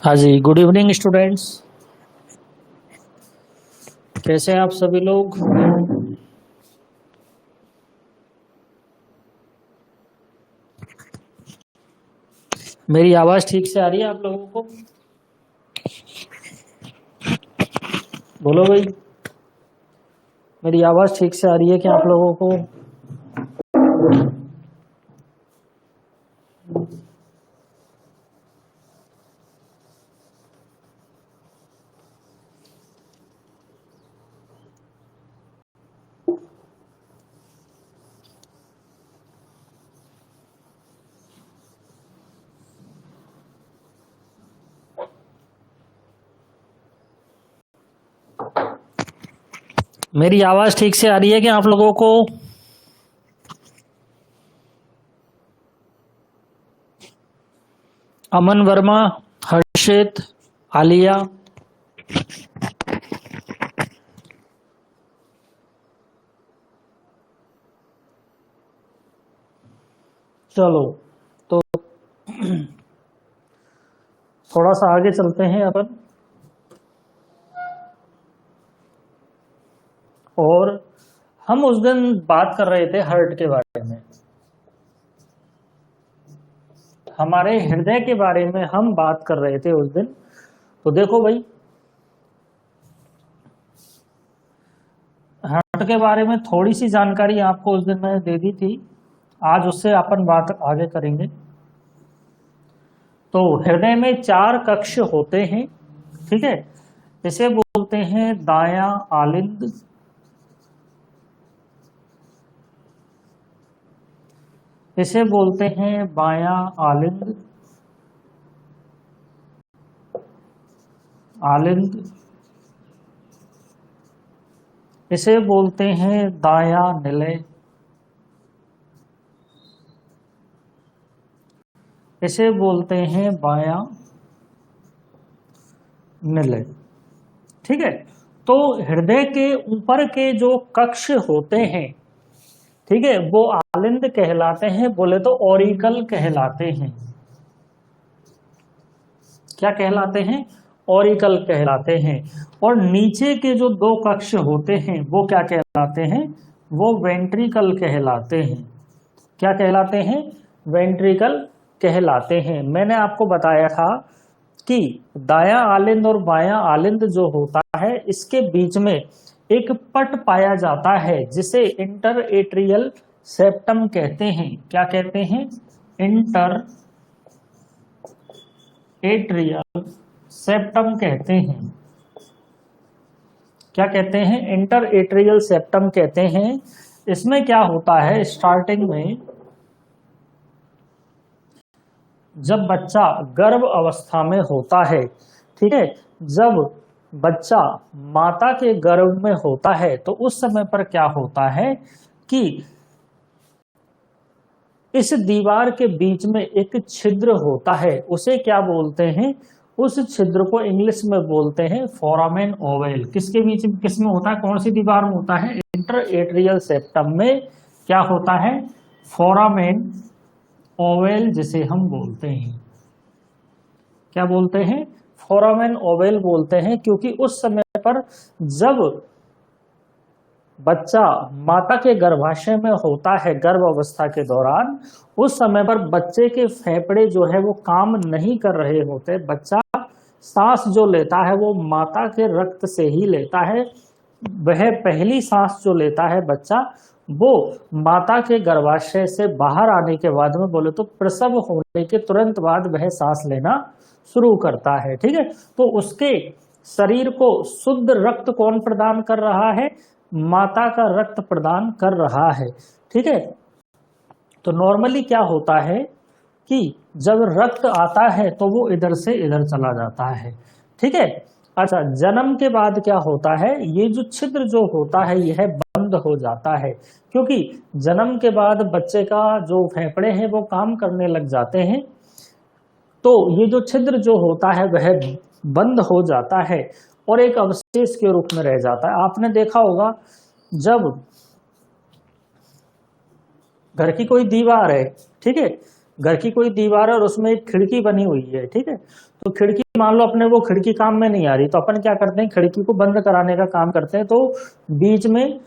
हाँ जी, good evening students. कैसे हैं आप सभी लोग? मेरी आवाज ठीक से आ रही है आप लोगों को? बोलो भाई, मेरी आवाज ठीक से आ रही है क्या आप लोगों को? मेरी आवाज ठीक से आ रही है क्या आप लोगों को? अमन वर्मा, हर्षित, आलिया, चलो तो थोड़ा सा आगे चलते हैं अपन। और हम उस दिन बात कर रहे थे हार्ट के बारे में, हमारे हृदय के बारे में हम बात कर रहे थे उस दिन। तो देखो भाई, हार्ट के बारे में थोड़ी सी जानकारी आपको उस दिन मैंने दे दी थी, आज उससे अपन बात आगे करेंगे। तो हृदय में 4 कक्ष होते हैं, ठीक है। इसे बोलते हैं दायां आलिंद, इसे बोलते हैं बायां आलिंद, आलिंद, इसे बोलते हैं दायां निलय, इसे बोलते हैं बायां निलय, ठीक है। तो हृदय के ऊपर के जो कक्ष होते हैं, ठीक है, वो आलिंद कहलाते हैं, बोले तो ऑरिकल कहलाते हैं। क्या कहलाते हैं? ऑरिकल कहलाते हैं। और नीचे के जो 2 कक्ष होते हैं वो क्या कहलाते हैं? वो वेंट्रिकल कहलाते हैं। क्या कहलाते हैं? वेंट्रिकल कहलाते हैं। मैंने आपको बताया था कि दायां आलिंद और बायां आलिंद जो होता है, इसके बीच में एक पट पाया जाता है जिसे इंटर एट्रियल सेप्टम कहते हैं। क्या कहते हैं? इंटर एट्रियल सेप्टम कहते हैं। क्या कहते हैं? इंटर एट्रियल सेप्टम कहते हैं। इसमें क्या होता है, स्टार्टिंग में जब बच्चा गर्भ अवस्था में होता है, ठीक है, जब बच्चा माता के गर्भ में होता है तो उस समय पर क्या होता है कि इस दीवार के बीच में एक छिद्र होता है, उसे क्या बोलते हैं? उस छिद्र को इंग्लिश में बोलते हैं फोरामेन ओवल। किसके बीच में, किस में होता है, कौन सी दीवार में होता है, इंटरएट्रियल सेप्टम में क्या होता है, फोरामेन ओवल, जिसे हम बोलते हैं, क्या बोलते हैं, फोरामेन ओवल बोलते हैं। क्योंकि उस समय पर जब बच्चा माता के गर्भाशय में होता है गर्भ अवस्था के दौरान, उस समय पर बच्चे के फेफड़े जो है वो काम नहीं कर रहे होते। बच्चा सांस जो लेता है वो माता के रक्त से ही लेता है। वह पहली सांस जो लेता है बच्चा, वो माता के गर्भाशय से बाहर आने के बाद में, बोले तो प्रसव होने के तुरंत बाद वह सांस लेना शुरू करता है। ठीक है, तो उसके शरीर को शुद्ध रक्त कौन प्रदान कर रहा है, माता का रक्त प्रदान कर रहा है। ठीक है, तो नॉर्मली क्या होता है कि जब रक्त आता है तो वो इधर से इधर चला जाता है। ठीक है, अच्छा, जन्म के बाद क्या होता है, ये जो छिद्र जो होता है यह बंद हो जाता है। क्योंकि जन्म के बाद बच्चे का जो फेफड़े हैं वो काम करने लग जाते हैं, तो ये जो छिद्र जो होता है वह बंद हो जाता है और एक अवशेष के रूप में रह जाता है। आपने देखा होगा जब घर की कोई दीवार है, ठीक है, घर की कोई दीवार है और उसमें एक खिड़की बनी हुई है, ठीक है, तो खिड़की मान लो अपने वो खिड़की काम में नहीं आ रही, तो अपन क्या करते हैं, खिड़की को बंद कराने का काम करते हैं। तो बीच में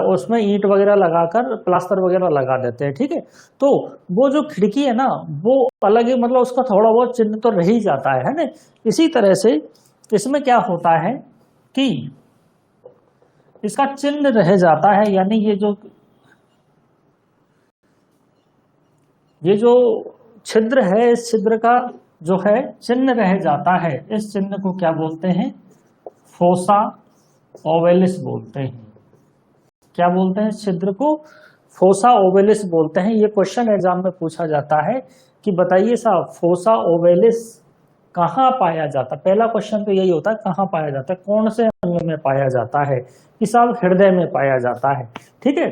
उसमें ईंट वगैरह लगाकर प्लास्टर वगैरह लगा देते हैं। ठीक है, तो वो जो खिड़की है ना वो अलग ही, मतलब उसका थोड़ा बहुत चिन्ह तो रह ही जाता है ना। इसी तरह से इसमें क्या होता है कि इसका चिन्ह रह जाता है, यानी ये जो छिद्र है, इस छिद्र का जो है चिन्ह रह जाता है। इस चिन्ह को क्या बोलते हैं, फोसा ओवेलिस बोलते हैं। क्या बोलते हैं इस छिद्र को, फोसा ओवेलिस बोलते हैं। ये क्वेश्चन एग्जाम में पूछा जाता है कि बताइए साहब फोसा ओवेलिस कहाँ पाया जाता है। पहला क्वेश्चन तो यही होता है, कहाँ पाया जाता है, कौन से अंग में पाया जाता है, कि साहब हृदय में पाया जाता है। ठीक है,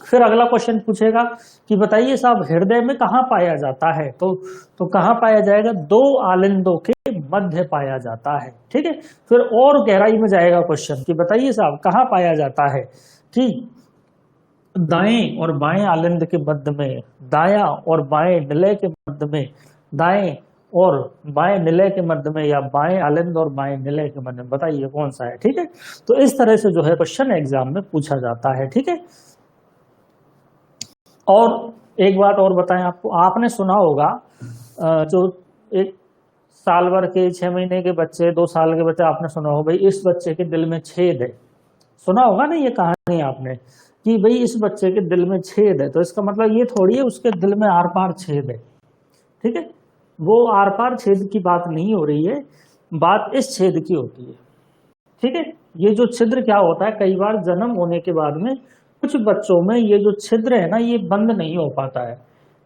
फिर अगला क्वेश्चन पूछेगा कि बताइए साहब हृदय में कहाँ पाया जाता है, तो कहाँ पाया जाएगा, दो आलिंदों के मध्य पाया जाता है। ठीक है, फिर और गहराई में जाएगा क्वेश्चन कि बताइए साहब कहाँ पाया जाता है, कि दाएं और बाएं आलिंद के मध्य में, दायां और बाएं निलय के मध्य में, दाएं और बाएं निलय के मध्य में, या बाएं आलिंद और बाएं निलय के मध्य में, बताइए कौन सा है। ठीक है, तो इस तरह से जो है क्वेश्चन एग्जाम में पूछा जाता है। ठीक है, और एक बात और बताएं आपको, आपने सुना होगा जो एक साल भर के, 6 महीने के बच्चे, 2 साल के बच्चे, आपने सुना होगा भाई इस बच्चे के दिल में छेद है। सुना होगा ना ये कहानी आपने, कि भाई इस बच्चे के दिल में छेद है, तो इसका मतलब ये थोड़ी है उसके दिल में आर पार छेद है। ठीक है, वो आर पार छेद की बात नहीं हो रही है, बात इस छेद की होती है। ठीक है, ये जो छिद्र क्या होता है, कई बार जन्म होने के बाद में कुछ बच्चों में ये जो छिद्र है ना ये बंद नहीं हो पाता है।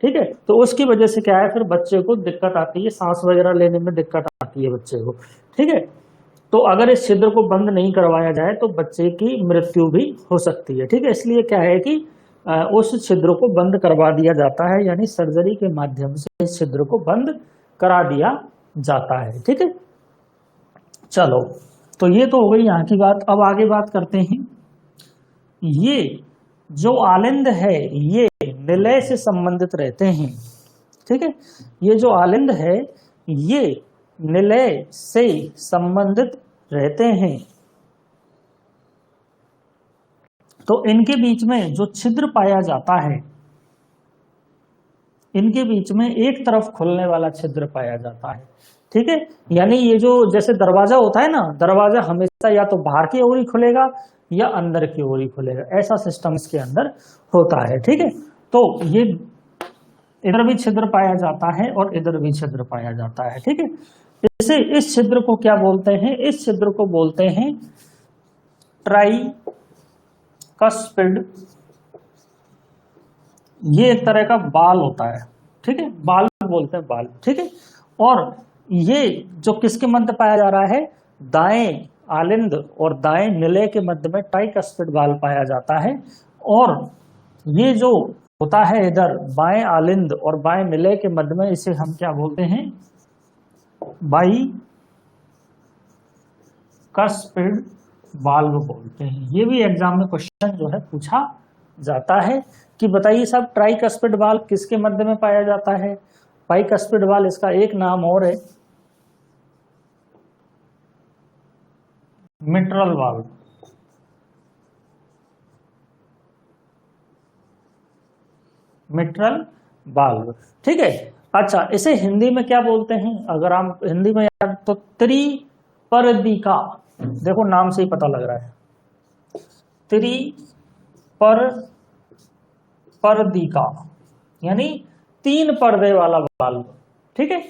ठीक है, तो उसकी वजह से क्या है, फिर बच्चे को दिक्कत आती है, सांस वगैरह लेने में दिक्कत आती है बच्चे को। ठीक है, तो अगर इस छिद्र को बंद नहीं करवाया जाए तो बच्चे की मृत्यु भी हो सकती है। ठीक है, इसलिए क्या है कि उस छिद्र को बंद करवा दिया जाता है, यानी सर्जरी के माध्यम से इस छिद्र को बंद करा दिया जाता है। ठीक है, चलो, तो ये तो हो गई यहाँ की बात। अब आगे बात करते हैं, ये जो आलिंद है ये निलय से संबंधित रहते हैं। ठीक है, ये जो आलिंद है ये निलय से संबंधित रहते हैं, तो इनके बीच में जो छिद्र पाया जाता है, इनके बीच में एक तरफ खुलने वाला छिद्र पाया जाता है। ठीक है, यानी ये जो जैसे दरवाजा होता है ना, दरवाजा हमेशा या तो बाहर की ओर ही खुलेगा या अंदर की ओर ही खुलेगा, ऐसा सिस्टम इसके अंदर होता है। ठीक है, तो ये इधर भी छिद्र पाया जाता है और इधर भी छिद्र पाया जाता है। ठीक है, इसे, इस छिद्र को क्या बोलते हैं, इस छिद्र को बोलते हैं ट्राइकस्पिड। ये एक तरह का बाल होता है। ठीक है, बाल बोलते हैं, बाल। ठीक है, और ये जो किसके मध्य पाया जा रहा है, दाएं आलिंद और दाएं निलय के मध्य में ट्राइकस्पिड बाल पाया जाता है। और ये जो होता है इधर बाएं आलिंद और बाएं निलय के मध्य में, इसे हम क्या बोलते हैं, बाई कस्पिड वाल्व बोलते हैं। ये भी एग्जाम में क्वेश्चन जो है पूछा जाता है कि बताइए साहब ट्राइकस्पिड वाल्व किसके मध्य में पाया जाता है। बाइकस्पिड वाल्व इसका एक नाम और है मिट्रल वाल्व। मिट्रल वाल्व, ठीक है। अच्छा, इसे हिंदी में क्या बोलते हैं, अगर आप हिंदी में याद तो त्रिपर्दिका। देखो नाम से ही पता लग रहा है, त्रिपर्दिका यानी 3 पर्दे वाला वाल्व, ठीक है।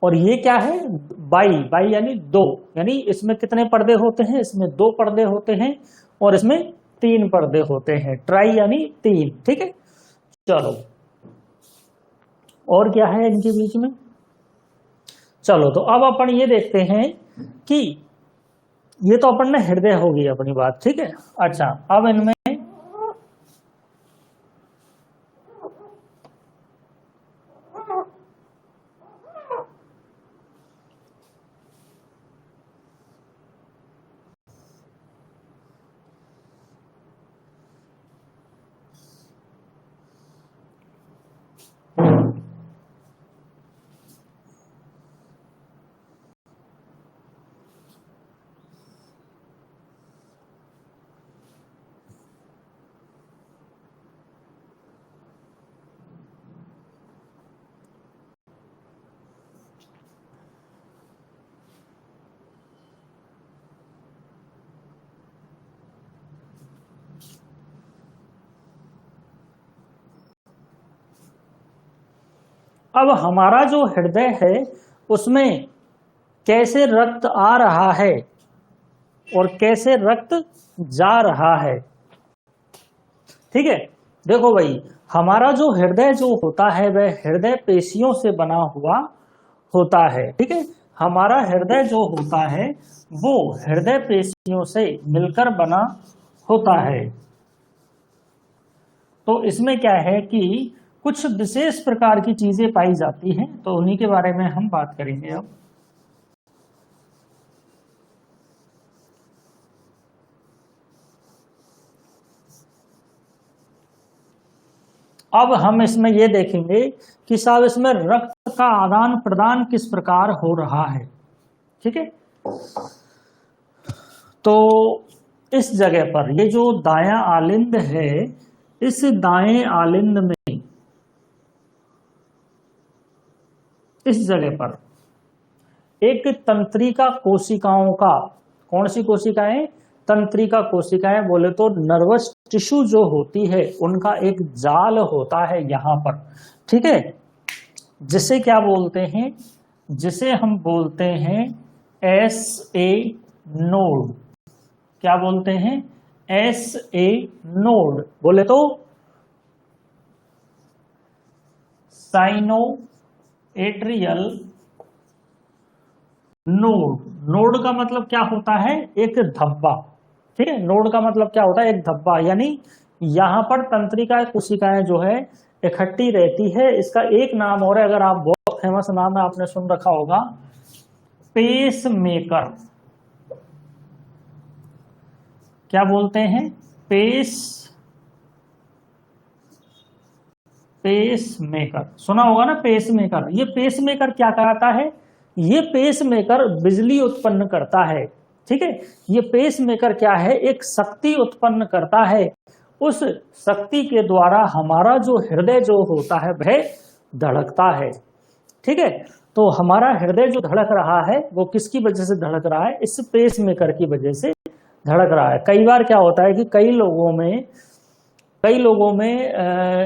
और ये क्या है, बाई, बाई यानी 2, यानी इसमें कितने पर्दे होते हैं, इसमें 2 पर्दे होते हैं और इसमें 3 पर्दे होते हैं। ट्राई यानी 3, ठीक है। चलो और क्या है इनके बीच में, चलो तो अब अपन ये देखते हैं कि ये तो अपन ने हृदय होगी अपनी बात, ठीक है। अच्छा, अब इनमें अब हमारा जो हृदय है उसमें कैसे रक्त आ रहा है और कैसे रक्त जा रहा है, ठीक है। देखो भाई, हमारा जो हृदय जो होता है वह हृदय पेशियों से बना हुआ होता है, ठीक है। हमारा हृदय जो होता है वो हृदय पेशियों से मिलकर बना होता है। तो इसमें क्या है कि कुछ विशेष प्रकार की चीजें पाई जाती हैं, तो उन्हीं के बारे में हम बात करेंगे। अब हम इसमें ये देखेंगे कि साहब इसमें रक्त का आदान प्रदान किस प्रकार हो रहा है, ठीक है। तो इस जगह पर ये जो दायां आलिंद है, इस दाएं आलिंद में इस जगह पर एक तंत्रिका कोशिकाओं का, कौन सी कोशिकाएं, तंत्रिका कोशिकाएं बोले तो नर्वस टिश्यू जो होती है उनका एक जाल होता है यहां पर, ठीक है। जिसे क्या बोलते हैं, जिसे हम बोलते हैं SA नोड। क्या बोलते हैं, SA नोड बोले तो साइनो एट्रियल नोड। नोड का मतलब क्या होता है, एक धब्बा, ठीक है। नोड का मतलब क्या होता है, एक धब्बा, यानी यहां पर तंत्रिका कोशिकाएं जो है इकट्ठी रहती है। इसका एक नाम और है, अगर आप बहुत फेमस नाम है, आपने सुन रखा होगा, पेस मेकर। क्या बोलते हैं, पेस मेकर, सुना होगा ना पेस मेकर। ये पेस मेकर क्या कराता है, ये पेस मेकर बिजली उत्पन्न करता है, ठीक है। ये पेस मेकर क्या है, एक शक्ति उत्पन्न करता है। उस शक्ति के द्वारा हमारा जो हृदय जो होता है वह धड़कता है, ठीक है। तो हमारा हृदय जो धड़क रहा है वो किसकी वजह से धड़क रहा है, इस पेस मेकर की वजह से धड़क रहा है। कई बार क्या होता है कि कई लोगों में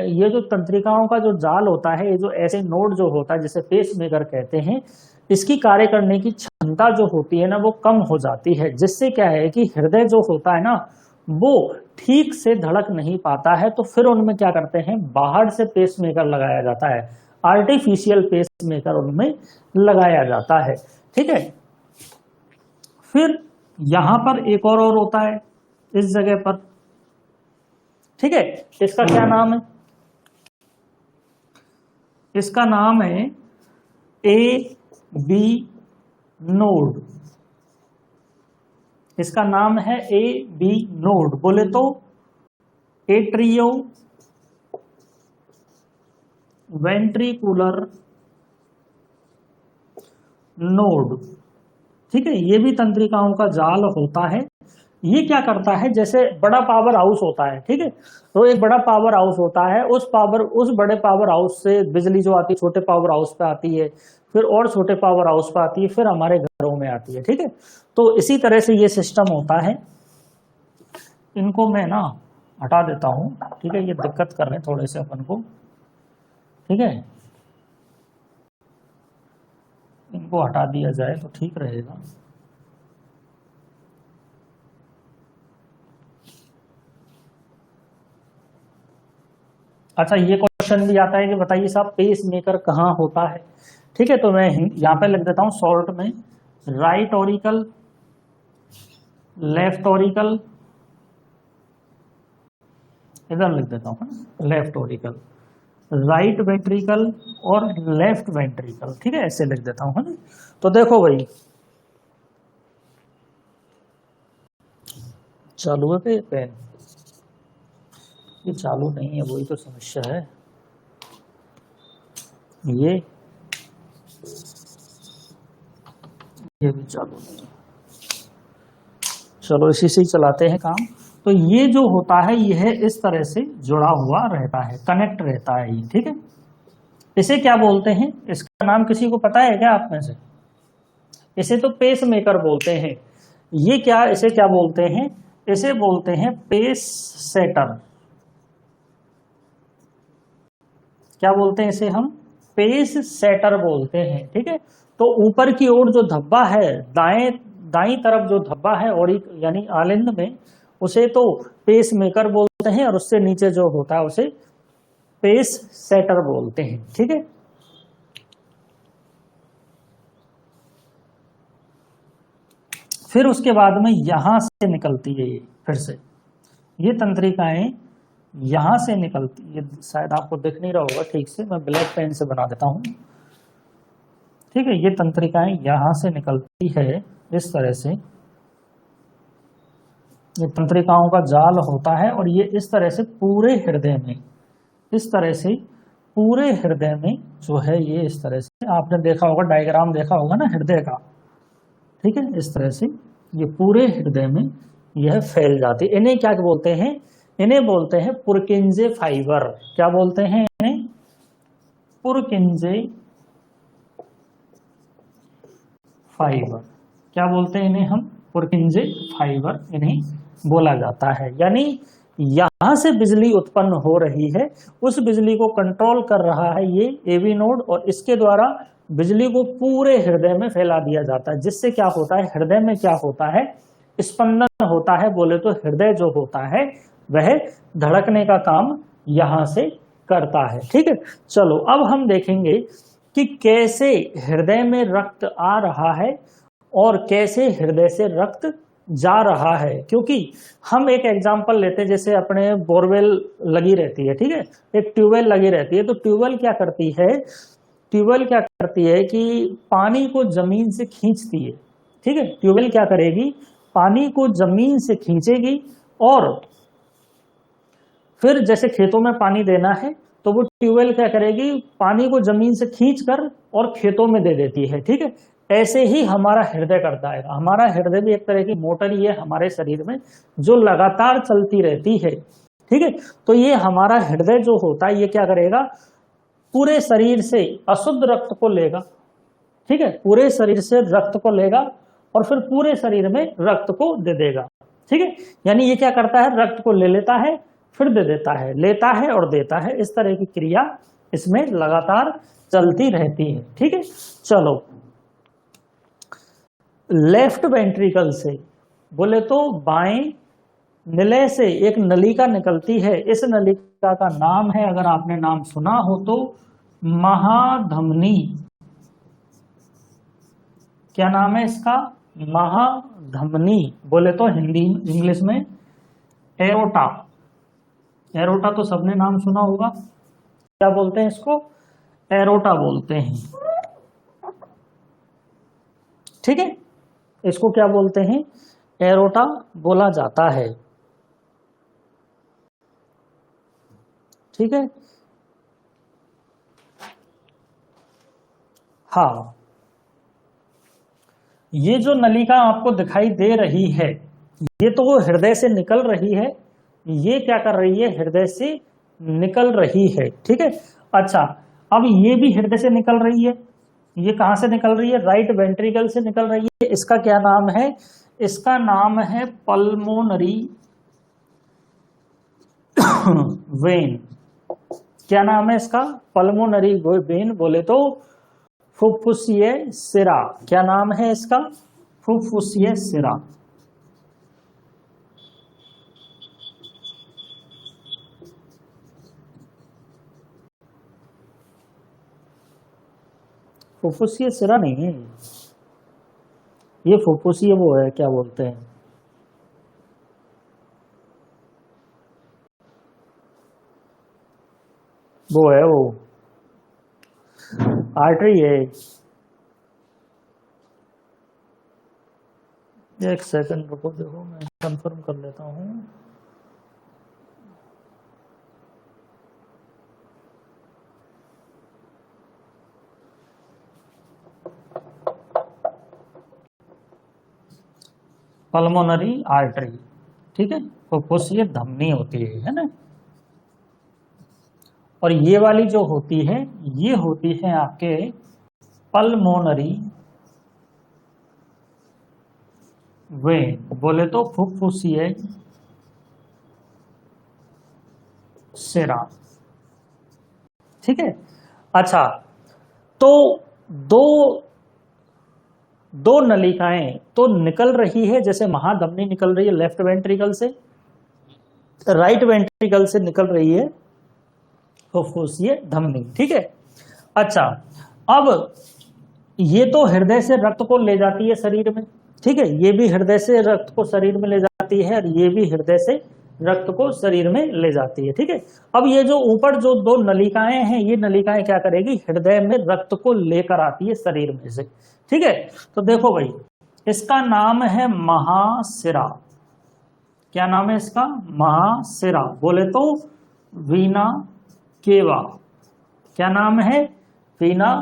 ये जो तंत्रिकाओं का जो जाल होता है, ये जो ऐसे नोड जो होता है जिसे पेस मेकर कहते हैं, इसकी कार्य करने की क्षमता जो होती है ना वो कम हो जाती है, जिससे क्या है कि हृदय जो होता है ना वो ठीक से धड़क नहीं पाता है। तो फिर उनमें क्या करते हैं, बाहर से पेस मेकर लगाया जाता है, आर्टिफिशियल पेस मेकर उनमें लगाया जाता है, ठीक है। फिर यहां पर एक और होता है इस जगह पर, ठीक है। इसका क्या नाम है, इसका नाम है AB नोड, इसका नाम है ए बी नोड। बोले तो एट्रियो वेंट्रिकुलर नोड। ठीक है, ये भी तंत्रिकाओं का जाल होता है। ये क्या करता है, जैसे बड़ा पावर हाउस होता है, ठीक है, तो एक बड़ा पावर हाउस होता है, उस बड़े पावर हाउस से बिजली जो आती है छोटे पावर हाउस पे आती है, फिर और छोटे पावर हाउस पे आती है, फिर हमारे घरों में आती है। ठीक है, तो इसी तरह से ये सिस्टम होता है। इनको मैं ना हटा देता हूं, ठीक है, ये दिक्कत कर रहे हैं थोड़े से अपन को। ठीक है, इनको हटा दिया जाए तो ठीक रहेगा। अच्छा, ये क्वेश्चन भी आता है कि बताइए साहब पेस मेकर कहाँ होता है। ठीक है, तो मैं यहां पे लिख देता हूं शॉर्ट में, राइट ऑरिकल, लेफ्ट ऑरिकल, इधर लिख देता हूं लेफ्ट ऑरिकल, राइट वेंट्रिकल और लेफ्ट वेंट्रिकल। ठीक है, ऐसे लिख देता हूं, है ना। तो देखो भाई, चालू है पे पेन, ये चालू नहीं है, वही तो समस्या है। ये भी चालू नहीं है, चलो इसी से ही चलाते हैं काम। तो ये जो होता है यह इस तरह से जुड़ा हुआ रहता है, कनेक्ट रहता है ये। ठीक है, इसे क्या बोलते हैं, इसका नाम किसी को पता है क्या आप में से? इसे तो पेस मेकर बोलते हैं। ये क्या, इसे क्या बोलते हैं? इसे बोलते हैं पेस सेटर। क्या बोलते हैं इसे हम? पेस सेटर बोलते हैं। ठीक है, तो ऊपर की ओर जो धब्बा है, दाएं तरफ जो धब्बा है और यानी आलिंद में, उसे तो पेस मेकर बोलते हैं, और उससे नीचे जो होता है उसे पेस सेटर बोलते हैं। ठीक है, फिर उसके बाद में यहां से निकलती है, ये फिर से ये तंत्रिकाएं यहां से निकलती, ये शायद आपको दिख नहीं रहा होगा ठीक से, मैं ब्लैक पेन से बना देता हूं। ठीक है, ये तंत्रिकाएं यहां से निकलती है इस तरह से, ये तंत्रिकाओं का जाल होता है, और ये इस तरह से पूरे हृदय में, इस तरह से पूरे हृदय में जो है, ये इस तरह से आपने देखा होगा, डायग्राम देखा होगा ना हृदय का। ठीक है, इस तरह से ये पूरे हृदय में यह फैल जाती है। इन्हें क्या बोलते हैं? इन्हें बोलते हैं पुरकिंजे फाइबर। क्या बोलते हैं इन्हें? पुरकिंजे फाइबर। क्या बोलते हैं इन्हें हम? पुरकिंजे फाइबर इन्हें बोला जाता है। यानी यहां से बिजली उत्पन्न हो रही है, उस बिजली को कंट्रोल कर रहा है ये एवी नोड, और इसके द्वारा बिजली को पूरे हृदय में फैला दिया जाता है। जिससे क्या होता है, हृदय में क्या होता है, स्पंदन होता है। बोले तो हृदय जो होता है वह धड़कने का काम यहां से करता है। ठीक है, चलो अब हम देखेंगे कि कैसे हृदय में रक्त आ रहा है और कैसे हृदय से रक्त जा रहा है। क्योंकि हम एक एग्जांपल लेते हैं, जैसे अपने बोरवेल लगी रहती है, ठीक है, एक ट्यूबवेल लगी रहती है, तो ट्यूबवेल क्या करती है, ट्यूबवेल क्या करती है कि पानी को जमीन से खींचती है। ठीक है, ट्यूबवेल क्या करेगी, पानी को जमीन से खींचेगी, और फिर जैसे खेतों में पानी देना है तो वो ट्यूबवेल क्या करेगी, पानी को जमीन से खींचकर और खेतों में दे देती है। ठीक है, ऐसे ही हमारा हृदय करता है। हमारा हृदय भी एक तरह की मोटर ही है हमारे शरीर में, जो लगातार चलती रहती है। ठीक है, तो ये हमारा हृदय जो होता है ये क्या करेगा, पूरे शरीर से अशुद्ध रक्त को लेगा। ठीक है, पूरे शरीर से रक्त को लेगा और फिर पूरे शरीर में रक्त को दे देगा। ठीक है, यानी ये क्या करता है, रक्त को ले लेता है, फिर दे देता है, लेता है और देता है। इस तरह की क्रिया इसमें लगातार चलती रहती है। ठीक है, चलो लेफ्ट वेंट्रिकल से बोले तो बाएं निलय से एक नलिका निकलती है। इस नलिका का नाम है, अगर आपने नाम सुना हो तो, महाधमनी। क्या नाम है इसका? महाधमनी। बोले तो हिंदी इंग्लिश में एरोटा। एरोटा तो सबने नाम सुना होगा। क्या बोलते हैं इसको? एरोटा बोलते हैं। ठीक है, इसको क्या बोलते हैं, एरोटा बोला जाता है। ठीक है, हाँ, ये जो नलिका आपको दिखाई दे रही है, ये तो वो हृदय से निकल रही है, ये क्या कर रही है, हृदय से निकल रही है। ठीक है, अच्छा, अब ये भी हृदय से निकल रही है, ये कहां से निकल रही है, राइट वेंट्रिकल से निकल रही है। इसका क्या नाम है, इसका नाम है पल्मोनरी वेन। क्या नाम है इसका, पल्मोनरी वेन बोले तो फुफ्फुसीय सिरा। क्या नाम है इसका, फुफ्फुसीय सिरा। फुफ्फुसीय सिरा नहीं है ये, फुफ्फुसीय वो है, क्या बोलते हैं, वो है वो आर्टरी है। एक सेकंड रुको, देखो मैं कंफर्म कर लेता हूँ। पल्मोनरी आर्टरी, ठीक है, फुफ्फुसीय धमनी होती है ना। और ये वाली जो होती है, ये होती है आपके पल्मोनरी वेन, बोले तो फुफ्फुसीय सिरा। ठीक है, अच्छा, तो दो दो नलिकाएं तो निकल रही है, जैसे महाधमनी निकल रही है लेफ्ट वेंट्रिकल से, राइट वेंट्रिकल से निकल रही है फुफ्फुसीय धमनी। ठीक है, अच्छा, अब ये तो हृदय से रक्त को ले जाती है शरीर में, ठीक है, ये भी हृदय से रक्त को शरीर में ले जाती है, और ये भी हृदय से रक्त को शरीर में ले जाती है। ठीक है, अब ये जो ऊपर जो दो नलिकाएं हैं, ये नलिकाएं क्या करेगी, हृदय में रक्त को लेकर आती है शरीर में से। ठीक है, तो देखो भाई, इसका नाम है महाशिरा। क्या नाम है इसका, महाशिरा, बोले तो वीना केवा। क्या नाम है, वीना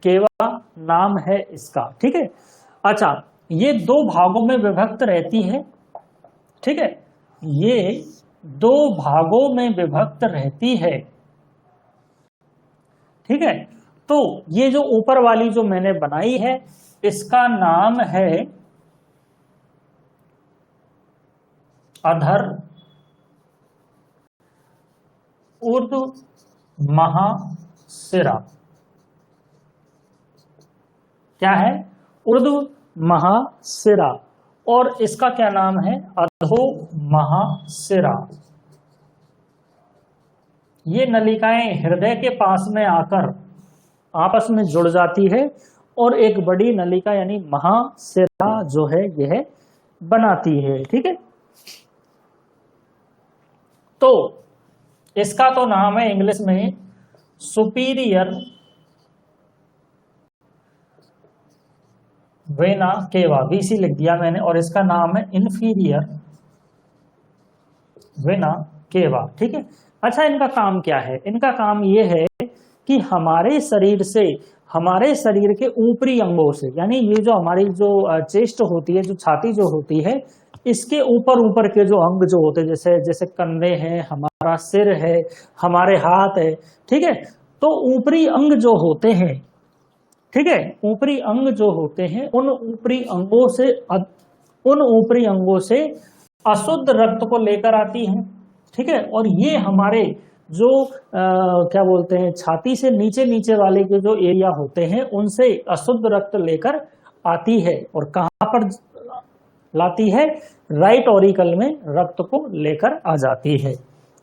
केवा नाम है इसका। ठीक है, अच्छा, ये दो भागों में विभक्त रहती है। ठीक है, ये दो भागों में विभक्त रहती है। ठीक है, तो ये जो ऊपर वाली जो मैंने बनाई है, इसका नाम है अधर ऊर्ध्व महाशिरा। क्या है, ऊर्ध्व महाशिरा, और इसका क्या नाम है, अधो महाशिरा। ये नलिकाएं हृदय के पास में आकर आपस में जुड़ जाती है और एक बड़ी नलिका यानी महाशिरा जो है यह बनाती है। ठीक है, तो इसका तो नाम है इंग्लिश में सुपीरियर वेना केवा, वीसी लिख दिया मैंने, और इसका नाम है इंफीरियर वेना केवा। ठीक है, अच्छा, इनका काम क्या है, इनका काम ये है कि हमारे शरीर से, हमारे शरीर के ऊपरी अंगों से, यानी ये जो हमारी जो चेस्ट होती है, जो छाती जो होती है, इसके ऊपर ऊपर के जो अंग जो होते हैं, जैसे जैसे कंधे हैं, हमारा सिर है, हमारे हाथ है। ठीक है, तो ऊपरी अंग जो होते हैं, ठीक है, ऊपरी अंग जो होते हैं, उन ऊपरी अंगों से अशुद्ध रक्त को लेकर आती है। ठीक है, और ये हमारे जो क्या बोलते हैं, छाती से नीचे नीचे वाले के जो एरिया होते हैं, उनसे अशुद्ध रक्त लेकर आती है, और कहां पर लाती है, राइट ऑरिकल में रक्त को लेकर आ जाती है।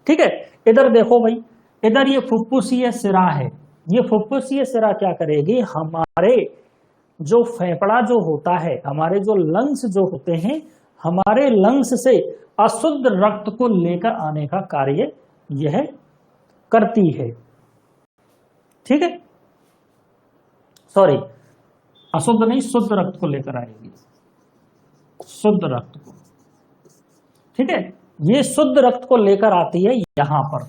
ठीक है, इधर देखो भाई, इधर ये फुफ्फुसीय सिरा है। ये फुफ्फुसीय सिरा क्या करेगी, हमारे जो फेफड़ा जो होता है, हमारे जो लंग्स जो होते हैं, हमारे लंग्स से अशुद्ध रक्त को लेकर आने का कार्य यह करती है। ठीक है, सॉरी, अशुद्ध नहीं, शुद्ध रक्त को लेकर आएगी, शुद्ध रक्त को। ठीक है, ये शुद्ध रक्त को लेकर आती है यहां पर,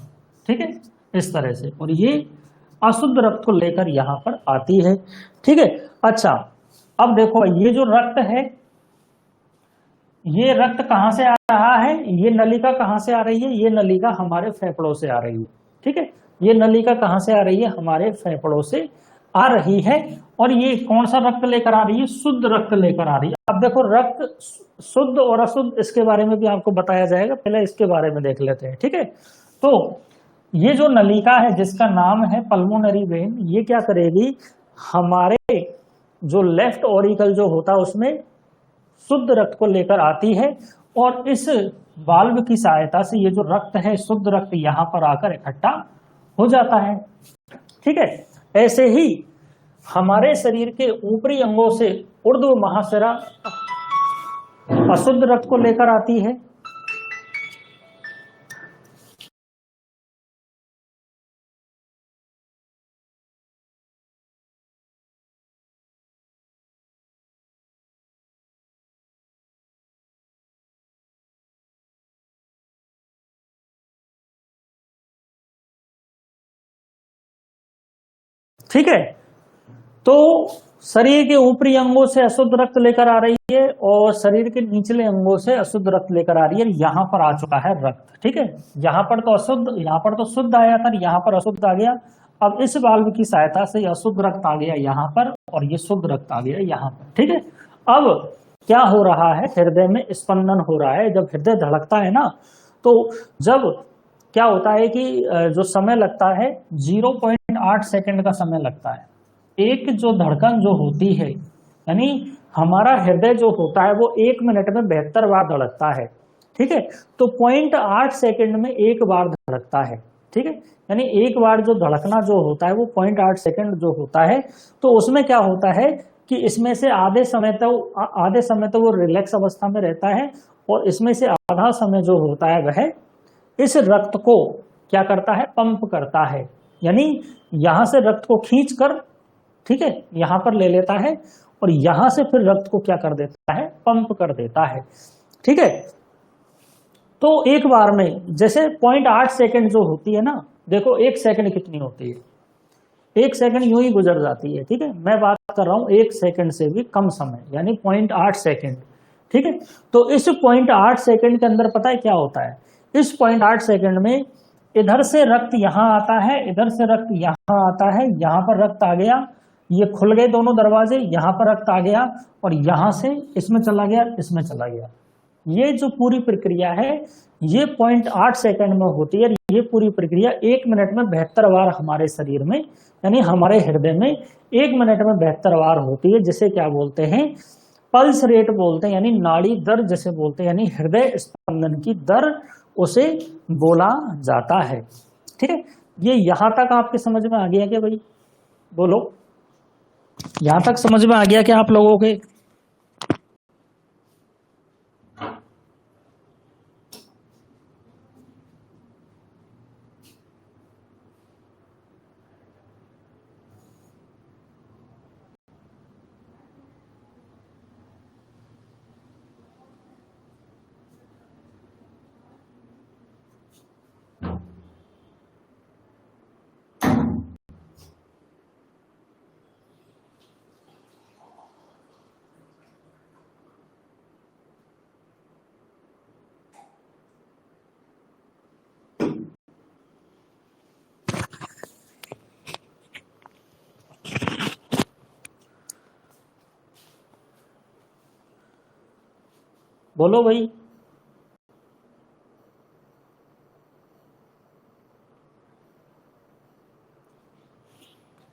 ठीक है, इस तरह से, और ये अशुद्ध रक्त को लेकर यहां पर आती है। ठीक है, अच्छा अब देखो ये जो रक्त है, ये रक्त कहां से आ रहा है, ये नलिका कहां से आ रही है, ये नलिका हमारे फेफड़ों से आ रही है। ठीक है, ये नलिका कहां से आ रही है, हमारे फेफड़ों से आ रही है। और ये कौन सा रक्त लेकर आ रही है, शुद्ध रक्त लेकर आ रही है। अब देखो रक्त शुद्ध और अशुद्ध, इसके बारे में भी आपको बताया जाएगा, पहले इसके बारे में देख लेते हैं। ठीक है, तो ये जो नलिका है जिसका नाम है पल्मोनरी वेन, ये क्या करेगी, हमारे जो लेफ्ट ऑरिकल जो होता है उसमें शुद्ध रक्त को लेकर आती है, और इस वाल्व की सहायता से ये जो रक्त है, शुद्ध रक्त यहां पर आकर इकट्ठा हो जाता है। ठीक है, ऐसे ही हमारे शरीर के ऊपरी अंगों से ऊर्ध्व महाशिरा अशुद्ध रक्त को लेकर आती है। ठीक है, तो शरीर के ऊपरी अंगों से अशुद्ध रक्त लेकर आ रही है और शरीर के निचले अंगों से अशुद्ध रक्त लेकर आ रही है। यहां पर आ चुका है रक्त। ठीक है, यहां पर तो अशुद्ध, यहां पर तो शुद्ध आया था, यहां पर अशुद्ध आ गया। अब इस वाल्व की सहायता से अशुद्ध रक्त आ गया यहां पर और ये शुद्ध रक्त आ गया यहां पर। ठीक है, अब क्या हो रहा है, हृदय में स्पंदन हो रहा है। जब हृदय धड़कता है ना, तो जब क्या होता है कि जो समय लगता है 0.8 सेकंड का समय लगता है। एक जो धड़कन जो होती है, यानी हमारा हृदय जो होता है वो 1 मिनट में 72 बार धड़कता है। ठीक है, तो 0.8 सेकंड में एक बार धड़कता है। ठीक है, यानी एक बार जो धड़कना जो होता है वो 0.8 सेकंड जो होता है, तो उसमें क्या होता है कि इसमें से आधे समय तो वो रिलैक्स अवस्था में रहता है, और इसमें से आधा समय जो होता है वह इस रक्त को क्या करता है, पंप करता है। यानी यहां से रक्त को खींच कर, ठीक है, यहां पर ले लेता है और यहां से फिर रक्त को क्या कर देता है, पंप कर देता है। ठीक है, तो एक बार में जैसे 0.8 सेकंड जो होती है ना, देखो 1 सेकंड कितनी होती है, 1 सेकंड यूं ही गुजर जाती है। ठीक है, मैं बात कर रहा हूं 1 सेकंड से भी कम समय, यानी 0.8 सेकंड। ठीक है, तो इस 0.8 सेकंड के अंदर पता है क्या होता है, इस 0.8 सेकंड में इधर से रक्त यहां आता है, इधर से रक्त यहां आता है, यहां पर रक्त आ गया, ये खुल गए दोनों दरवाजे, यहां पर रक्त आ गया और यहां से इसमें चला गया, इसमें चला गया। ये जो पूरी प्रक्रिया है ये 0.8 सेकंड में होती है। ये पूरी प्रक्रिया 1 मिनट में 72 बार हमारे शरीर में, यानी हमारे हृदय में 1 मिनट में 72 बार होती है, जिसे क्या बोलते हैं, पल्स रेट बोलते हैं, यानी नाड़ी दर जिसे बोलते हैं, यानी हृदय स्पंदन की दर उसे बोला जाता है। ठीक है, ये यहां तक आपके समझ में आ गया क्या भाई, बोलो, यहां तक समझ में आ गया क्या आप लोगों के? बोलो भाई,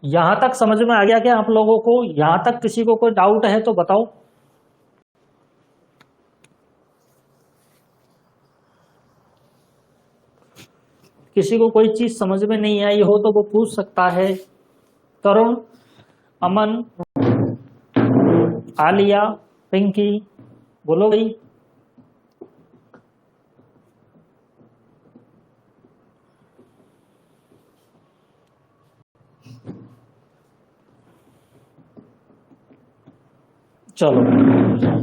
यहां तक समझ में आ गया क्या आप लोगों को? यहां तक किसी को कोई डाउट है तो बताओ। किसी को कोई चीज समझ में नहीं आई हो तो वो पूछ सकता है। तरुण, अमन, आलिया, पिंकी, बोलो भाई। चलो,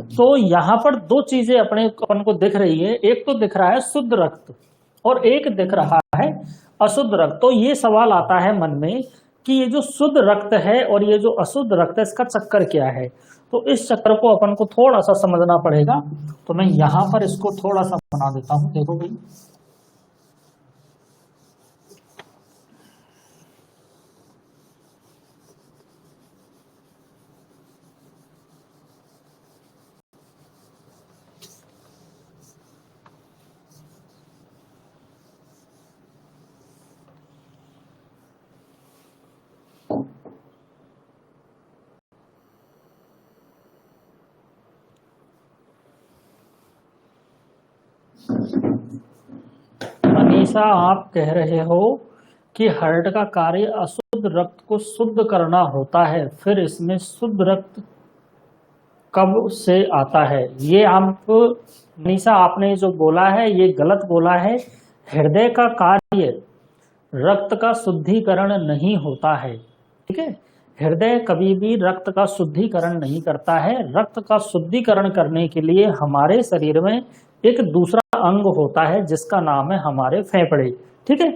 तो यहाँ पर दो चीजें अपन को दिख रही है। एक तो दिख रहा है शुद्ध रक्त और एक दिख रहा है अशुद्ध रक्त। तो ये सवाल आता है मन में कि ये जो शुद्ध रक्त है और ये जो अशुद्ध रक्त है, इसका चक्कर क्या है। तो इस चक्कर को अपन को थोड़ा सा समझना पड़ेगा। तो मैं यहाँ पर इसको थोड़ा सा बना देता हूँ। देखो भाई, अनीसा, आप कह रहे हो कि हार्ट का कार्य अशुद्ध रक्त को शुद्ध करना होता है, फिर इसमें शुद्ध रक्त कब से आता है। ये आप अनीसा, आपने जो बोला है ये गलत बोला है। हृदय का कार्य रक्त का शुद्धिकरण नहीं होता है, ठीक है। हृदय कभी भी रक्त का शुद्धिकरण नहीं करता है। रक्त का शुद्धिकरण करने के लिए हमारे शरीर में एक दूसरा अंग होता है जिसका नाम है हमारे फेफड़े, ठीक है।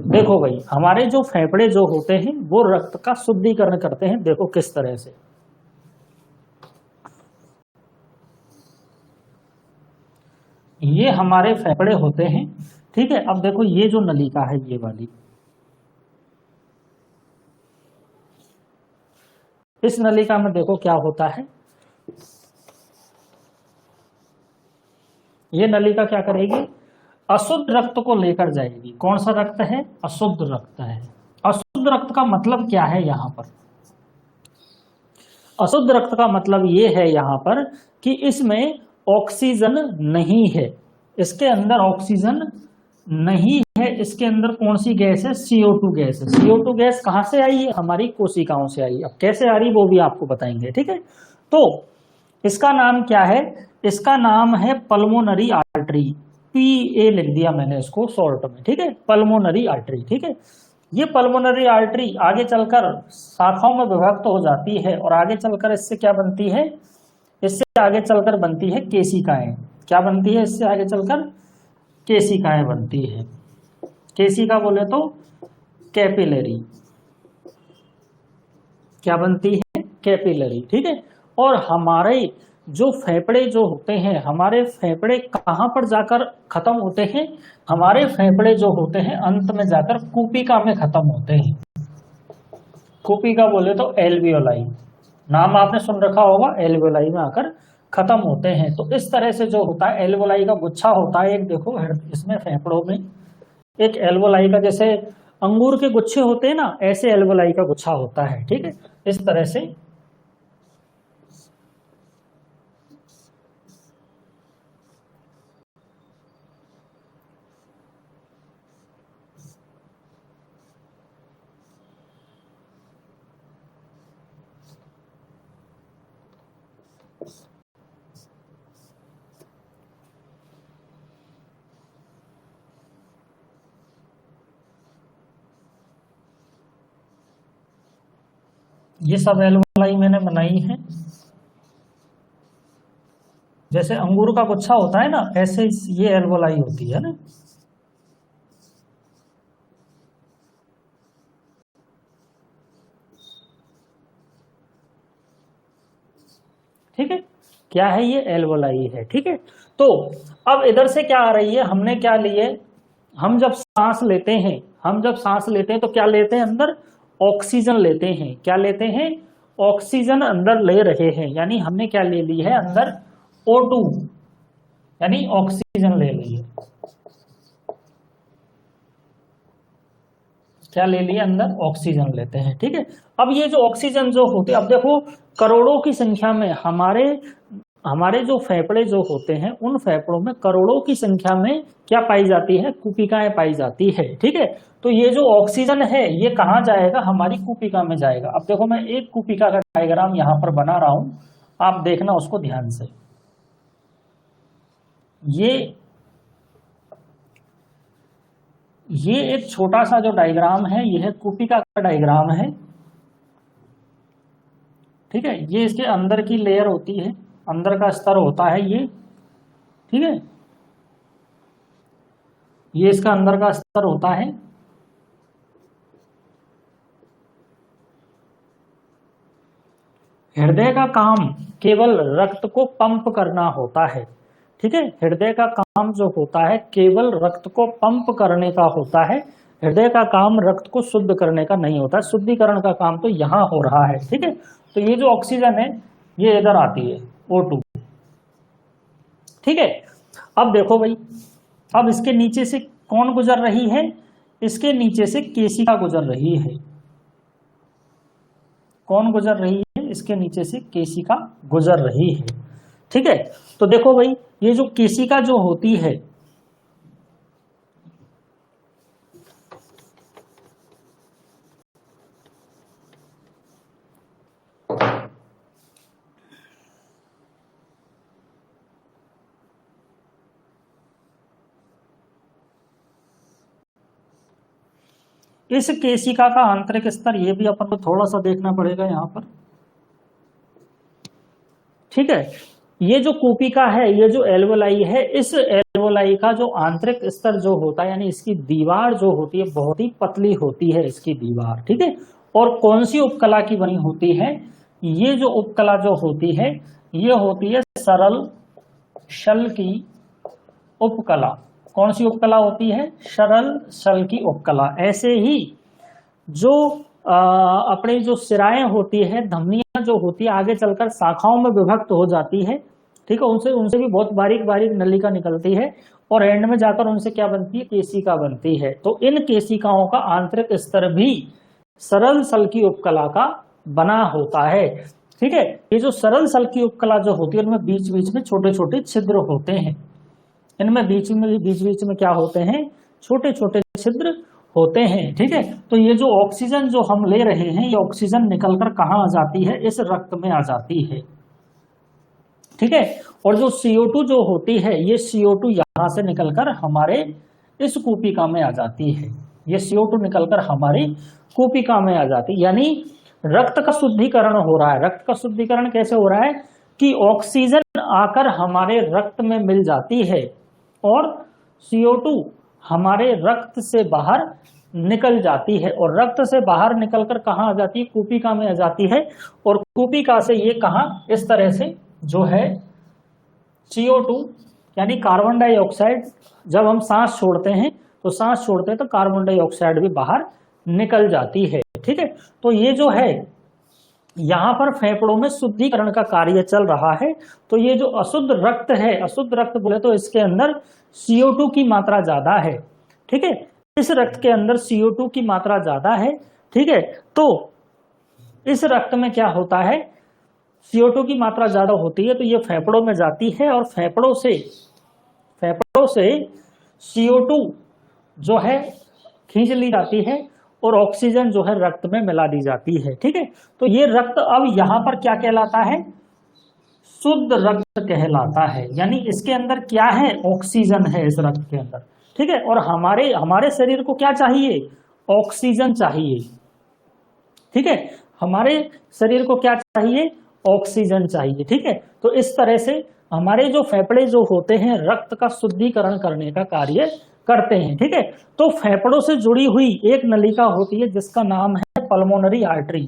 देखो भाई, हमारे जो फेफड़े जो होते हैं वो रक्त का शुद्धिकरण करते हैं। देखो किस तरह से, ये हमारे फेफड़े होते हैं, ठीक है। अब देखो ये जो नलिका है ये वाली, इस नलिका में देखो क्या होता है। ये नलिका क्या करेगी, अशुद्ध रक्त को लेकर जाएगी। कौन सा रक्त है, अशुद्ध रक्त है। अशुद्ध रक्त का मतलब क्या है यहाँ पर, अशुद्ध रक्त का मतलब ये है यहाँ पर कि इसमें ऑक्सीजन नहीं है, इसके अंदर ऑक्सीजन नहीं है। इसके अंदर कौन सी गैस है, CO2 गैस है। CO2 गैस कहाँ से आई है, हमारी कोशिकाओं से आई। अब कैसे आ रही वो भी आपको बताएंगे, ठीक है। तो इसका नाम क्या है, इसका नाम है पल्मोनरी आर्टरी। PA लिख दिया मैंने इसको शॉर्ट में, ठीक है, पल्मोनरी आर्टरी, ठीक है। ये पल्मोनरी आर्टरी आगे चलकर शाखाओं में विभक्त हो जाती है और आगे चलकर इससे क्या बनती है, इससे आगे चलकर बनती है केशिकाएं। क्या बनती है इससे आगे चलकर, केशिकाएं बनती है। केशिका बोले तो कैपिलरी, क्या बनती है, कैपिलरी, ठीक है। और हमारे जो फेफड़े जो होते हैं, हमारे फेफड़े कहाँ पर जाकर खत्म होते हैं, हमारे फेफड़े जो होते हैं अंत में जाकर कूपिका में खत्म होते हैं। कूपिका बोले तो एल्वियोलाई, नाम आपने सुन रखा होगा, एल्वियोलाई में आकर खत्म होते हैं। तो इस तरह से जो होता है एल्वियोलाई का गुच्छा होता है एक, देखो इसमें फेफड़ों में एक एल्वियोलाई का, जैसे अंगूर के गुच्छे होते हैं ना, ऐसे एल्वियोलाई का गुच्छा होता है, ठीक है, इस तरह से। ये सब एल्वियोलाई मैंने बनाई है। जैसे अंगूर का गुच्छा होता है ना, ऐसे ये एल्वियोलाई होती है ना, ठीक है। क्या है ये, एल्वियोलाई है, ठीक है। तो अब इधर से क्या आ रही है, हमने क्या लिए, हम जब सांस लेते हैं, हम जब सांस लेते हैं तो क्या लेते हैं, अंदर ऑक्सीजन लेते हैं। क्या लेते हैं, ऑक्सीजन अंदर ले रहे हैं, यानी हमने क्या ले ली है अंदर, O2, यानी ऑक्सीजन ले ली है। क्या ले लिया, अंदर ऑक्सीजन लेते हैं, ठीक है। अब ये जो ऑक्सीजन जो होते हैं, अब देखो करोड़ों की संख्या में हमारे जो फेफड़े जो होते हैं, उन फेफड़ों में करोड़ों की संख्या में क्या पाई जाती है, कूपिकाएं पाई जाती है, ठीक है। तो ये जो ऑक्सीजन है ये कहाँ जाएगा, हमारी कूपिका में जाएगा। अब देखो मैं एक कूपिका का डायग्राम यहाँ पर बना रहा हूं, आप देखना उसको ध्यान से। ये एक छोटा सा जो डायग्राम है, यह कूपिका का डायग्राम है, ठीक है, ये इसके अंदर की लेयर होती है, अंदर का स्तर होता है ये, ठीक है, ये इसका अंदर का स्तर होता है। हृदय का काम केवल रक्त को पंप करना होता है, ठीक है, हृदय का काम जो होता है केवल रक्त को पंप करने का होता है, हृदय का काम रक्त को शुद्ध करने का नहीं होता है, शुद्धिकरण का काम तो यहां हो रहा है, ठीक है। तो ये जो ऑक्सीजन है ये इधर आती है O2, ठीक है। अब देखो भाई, अब इसके नीचे से कौन गुजर रही है, इसके नीचे से केशिका गुजर रही है, कौन गुजर रही है, इसके नीचे से केशिका गुजर रही है, ठीक है। तो देखो भाई, ये जो केशिका जो होती है, इस केशिका का आंतरिक स्तर ये भी अपन को थोड़ा सा देखना पड़ेगा यहां पर, ठीक है। ये जो कूपिका है, ये जो एल्वोलाई है, इस एल्वोलाई का जो आंतरिक स्तर जो होता है, यानी इसकी दीवार जो होती है बहुत ही पतली होती है इसकी दीवार, ठीक है। और कौन सी उपकला की बनी होती है, ये जो उपकला जो होती है ये होती है सरल शल की उपकला। कौन सी उपकला होती है, सरल शल की उपकला। ऐसे ही जो अपने जो सिराएं होती है, धमनियां जो होती है, आगे चलकर शाखाओं में विभक्त हो जाती है, ठीक है, उनसे भी बहुत बारीक बारीक नलिका निकलती है और एंड में जाकर उनसे क्या बनती है, केशिका बनती है। तो इन केशिकाओं का आंतरिक स्तर भी सरल शल की उपकला का बना होता है, ठीक है। ये जो सरल शल की उपकला जो होती है उनमें बीच बीच में छोटे छोटे छिद्र होते हैं, इनमें बीच बीच में क्या होते हैं, छोटे छोटे छिद्र होते हैं, ठीक है। तो ये जो ऑक्सीजन जो हम ले रहे हैं, ये ऑक्सीजन निकलकर कहाँ आ जाती है, इस रक्त में आ जाती है, ठीक है। और जो CO2 जो होती है, ये CO2 यहां से निकलकर हमारे इस कूपिका में आ जाती है, ये CO2 निकलकर हमारी कूपिका में आ जाती है। यानी रक्त का शुद्धिकरण हो रहा है। रक्त का शुद्धिकरण कैसे हो रहा है कि ऑक्सीजन आकर हमारे रक्त में मिल जाती है और CO2 हमारे रक्त से बाहर निकल जाती है, और रक्त से बाहर निकलकर कहाँ आ जाती है, कूपिका में आ जाती है। और कूपिका से ये कहाँ, इस तरह से जो है CO2 यानी कार्बन डाइऑक्साइड, जब हम सांस छोड़ते हैं तो सांस छोड़ते हैं तो कार्बन डाइऑक्साइड भी बाहर निकल जाती है, ठीक है। तो ये जो है यहां पर फेफड़ों में शुद्धिकरण का कार्य चल रहा है। तो ये जो अशुद्ध रक्त है, अशुद्ध रक्त बोले तो इसके अंदर CO2 की मात्रा ज्यादा है, ठीक है, इस रक्त के अंदर CO2 की मात्रा ज्यादा है, ठीक है। तो इस रक्त में क्या होता है, CO2 की मात्रा ज्यादा होती है, तो ये फेफड़ों में जाती है और फेफड़ों से CO2 जो है खींच ली जाती है और ऑक्सीजन जो है रक्त में मिला दी जाती है, ठीक है। तो ये रक्त अब यहां पर क्या कहलाता है, शुद्ध रक्त कहलाता है। यानी इसके अंदर क्या है, ऑक्सीजन है इस रक्त के अंदर, ठीक है। और हमारे शरीर को क्या चाहिए, ऑक्सीजन चाहिए, ठीक है, हमारे शरीर को क्या चाहिए, ऑक्सीजन चाहिए, ठीक है। तो इस तरह से हमारे जो फेफड़े जो होते हैं रक्त का शुद्धिकरण करने का कार्य करते हैं, ठीक है। तो फेफड़ों से जुड़ी हुई एक नलिका होती है जिसका नाम है पल्मोनरी आर्टरी,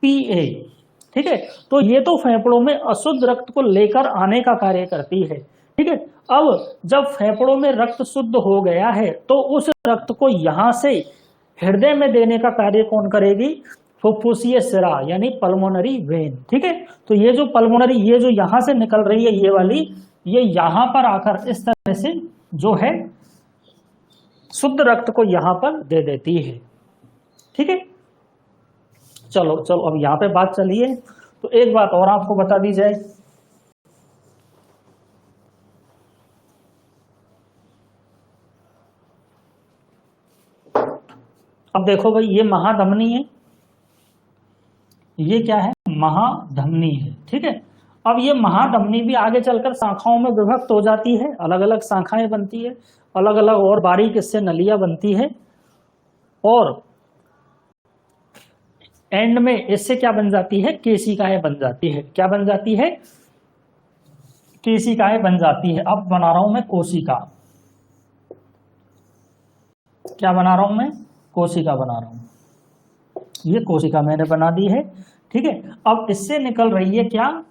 PA, ठीक है। तो ये तो फेफड़ों में अशुद्ध रक्त को लेकर आने का कार्य करती है, ठीक है। अब जब फेफड़ों में रक्त शुद्ध हो गया है तो उस रक्त को यहां से हृदय में देने का कार्य कौन करेगी, फुफ्फुसीय सिरा यानी पल्मोनरी वेन, ठीक है। तो ये जो पल्मोनरी, ये जो यहां से निकल रही है ये वाली, ये यहां पर आकर इस तरह से जो है शुद्ध रक्त को यहां पर दे देती है, ठीक है। चलो अब यहां पे बात चलिए। तो एक बात और आपको बता दी जाए, अब देखो भाई, ये महाधमनी है, ये क्या है, महाधमनी है, ठीक है। अब ये महाधमनी भी आगे चलकर शाखाओं में विभक्त हो जाती है, अलग अलग शाखाएं बनती है, अलग अलग और बारीक इससे नलियां बनती है। और एंड में इससे क्या बन जाती है, केशिकाएं बन जाती है। क्या बन जाती है, केशिकाएं बन जाती है। अब बना रहा हूं मैं कोशिका, क्या बना रहा हूं मैं, कोशिका बना रहा हूं। ये कोशिका मैंने बना दी है, ठीक है। अब इससे निकल रही है क्या,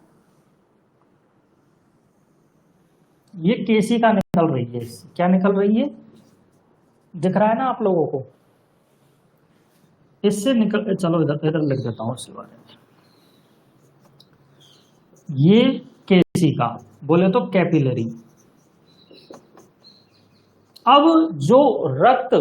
ये केशिका निकल रही है। इससे क्या निकल रही है, दिख रहा है ना आप लोगों को, इससे निकल, चलो इधर इधर लिख देता हूं इसके बारे में। ये केशिका बोले तो कैपिलरी। अब जो रक्त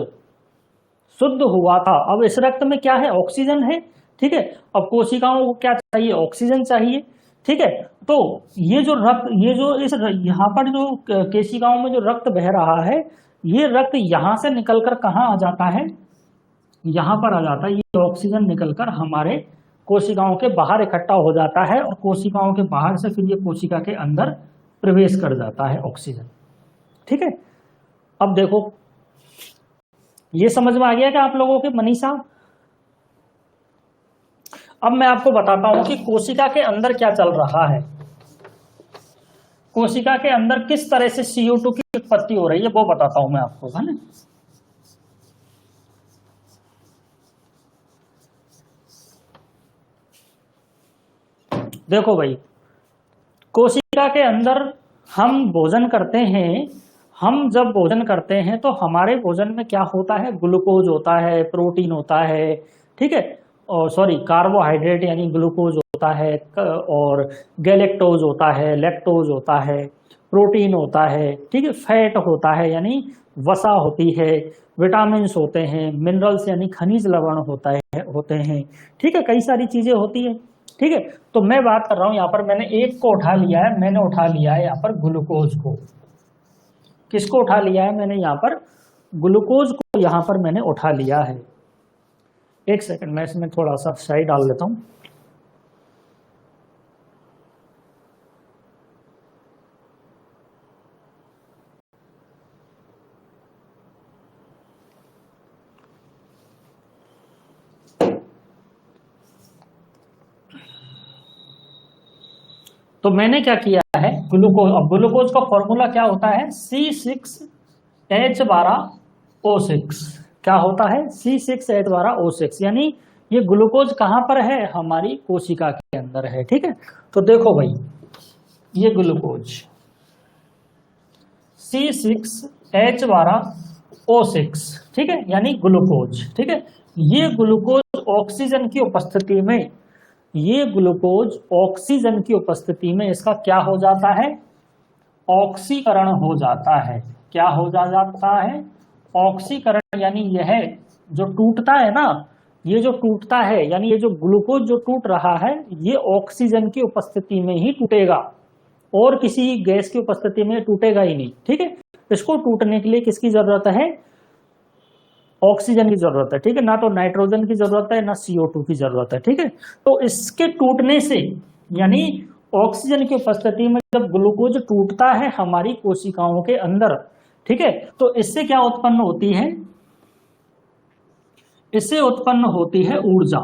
शुद्ध हुआ था, अब इस रक्त में क्या है, ऑक्सीजन है, ठीक है। अब कोशिकाओं को क्या चाहिए, ऑक्सीजन चाहिए, ठीक है। तो ये जो रक्त, ये जो इस यहाँ पर जो केशिकाओं में जो रक्त बह रहा है, ये रक्त यहां से निकलकर कहाँ आ जाता है, यहां पर आ जाता है। ये ऑक्सीजन निकलकर हमारे कोशिकाओं के बाहर इकट्ठा हो जाता है और कोशिकाओं के बाहर से फिर ये कोशिका के अंदर प्रवेश कर जाता है ऑक्सीजन, ठीक है। अब देखो, ये समझ में आ गया क्या आप लोगों के, मनीषा? अब मैं आपको बताता हूं कि कोशिका के अंदर क्या चल रहा है, कोशिका के अंदर किस तरह से CO2 की उत्पत्ति हो रही है, वो बताता हूं मैं आपको, है ना। देखो भाई, कोशिका के अंदर हम भोजन करते हैं, हम जब भोजन करते हैं तो हमारे भोजन में क्या होता है, ग्लूकोज होता है, प्रोटीन होता है, ठीक है, और सॉरी कार्बोहाइड्रेट यानी ग्लूकोज होता है, और गैलेक्टोज होता है, लैक्टोज होता है, प्रोटीन होता है, ठीक है, फैट होता है यानी वसा होती है, विटामिन होते हैं, मिनरल्स यानी खनिज लवण होते हैं, ठीक है, कई सारी चीजें होती है, ठीक है। तो मैं बात कर रहा हूं, यहां पर मैंने एक को उठा लिया है, मैंने उठा लिया है यहां पर ग्लूकोज को। किसको उठा लिया है मैंने, यहां पर ग्लूकोज को यहां पर मैंने उठा लिया है। एक सेकंड, मैं इसमें थोड़ा सा शाई डाल लेता हूं। तो मैंने क्या किया है, ग्लूकोज, अब ग्लूकोज का फॉर्मूला क्या होता है, C6H12O6। क्या होता है, C6H12O6, यानी ये ग्लूकोज कहां पर है, हमारी कोशिका के अंदर है, ठीक है। तो देखो भाई, ये ग्लूकोज C6H12O6, ठीक है, यानी ग्लूकोज, ठीक है। ये ग्लूकोज ऑक्सीजन की उपस्थिति में, ये ग्लूकोज ऑक्सीजन की उपस्थिति में इसका क्या हो जाता है, ऑक्सीकरण हो जाता है। क्या हो जाता है, ऑक्सीकरण, यानी यह जो टूटता है ना, ये जो टूटता है यानी ये जो ग्लूकोज जो टूट रहा है, ये ऑक्सीजन की उपस्थिति में ही टूटेगा, और किसी गैस की उपस्थिति में टूटेगा ही नहीं, ठीक है। इसको टूटने के लिए किसकी जरूरत है, ऑक्सीजन की जरूरत है, ठीक है, ना तो नाइट्रोजन की जरूरत है ना CO2 की जरूरत है, ठीक है। तो इसके टूटने से, यानी ऑक्सीजन की उपस्थिति में जब ग्लूकोज टूटता है हमारी कोशिकाओं के अंदर, ठीक है, तो इससे क्या उत्पन्न होती है, इससे उत्पन्न होती है ऊर्जा,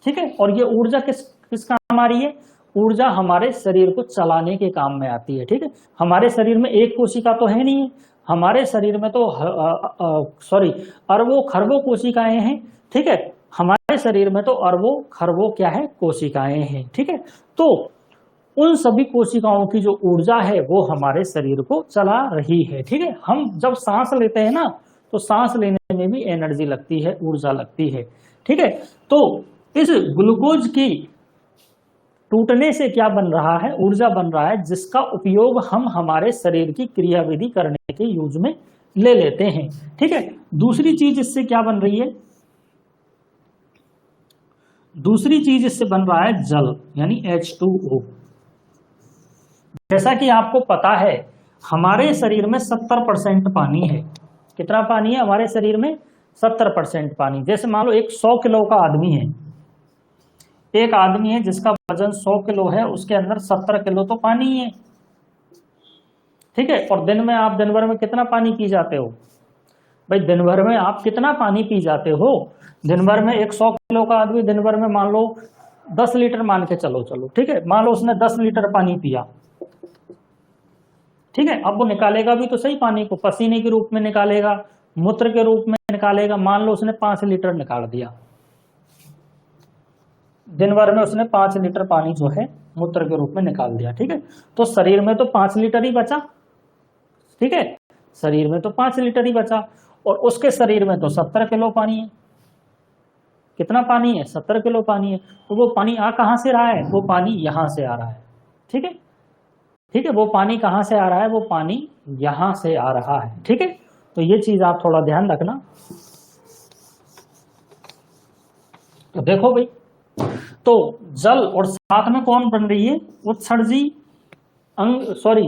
ठीक है। और ये ऊर्जा किस काम आ रही है, ऊर्जा हमारे शरीर को चलाने के काम में आती है, ठीक है। हमारे शरीर में एक कोशिका तो है नहीं, हमारे शरीर में तो सॉरी अरबों खरबों कोशिकाएं हैं, ठीक है। हमारे शरीर में तो अरबों खरबों क्या है, कोशिकाएं हैं, ठीक है। तो उन सभी कोशिकाओं की जो ऊर्जा है वो हमारे शरीर को चला रही है, ठीक है। हम जब सांस लेते हैं ना, तो सांस लेने में भी एनर्जी लगती है, ऊर्जा लगती है, ठीक है। तो इस ग्लूकोज की टूटने से क्या बन रहा है, ऊर्जा बन रहा है, जिसका उपयोग हम हमारे शरीर की क्रियाविधि करने के यूज में ले लेते हैं, ठीक है। दूसरी चीज इससे क्या बन रही है, दूसरी चीज इससे बन रहा है जल, यानी H2O। जैसा कि आपको पता है हमारे शरीर में 70% पानी है। कितना पानी है हमारे शरीर में, 70% पानी। जैसे मान लो एक 100 किलो का आदमी है, एक आदमी है जिसका वजन 100 किलो है, उसके अंदर 70 किलो तो पानी है, ठीक है। और दिन में आप दिन भर में कितना पानी पी जाते हो, भाई दिन भर में आप कितना पानी पी जाते हो? दिन भर में एक 100 किलो का आदमी दिन भर में मान लो 10 लीटर मान के चलो, ठीक है, मान लो उसने 10 लीटर पानी पिया, ठीक है। अब वो निकालेगा भी तो सही पानी को, पसीने के रूप में निकालेगा, मूत्र के रूप में निकालेगा। मान लो उसने 5 लीटर निकाल दिया, दिन भर में उसने 5 लीटर पानी जो है मूत्र के रूप में निकाल दिया, ठीक है। तो शरीर में तो 5 लीटर ही बचा, ठीक है, शरीर में तो 5 लीटर ही बचा, और उसके शरीर में तो 70 किलो पानी है। कितना पानी है? 70 किलो पानी है। तो वो पानी आ कहां से रहा है? वो पानी यहां से आ रहा है, ठीक है, ठीक है। वो पानी कहां से आ रहा है? वो पानी यहां से आ रहा है, ठीक है। तो ये चीज आप थोड़ा ध्यान रखना। तो देखो भाई, तो जल और साथ में कौन बन रही है? उत्सर्जी अंग, सॉरी,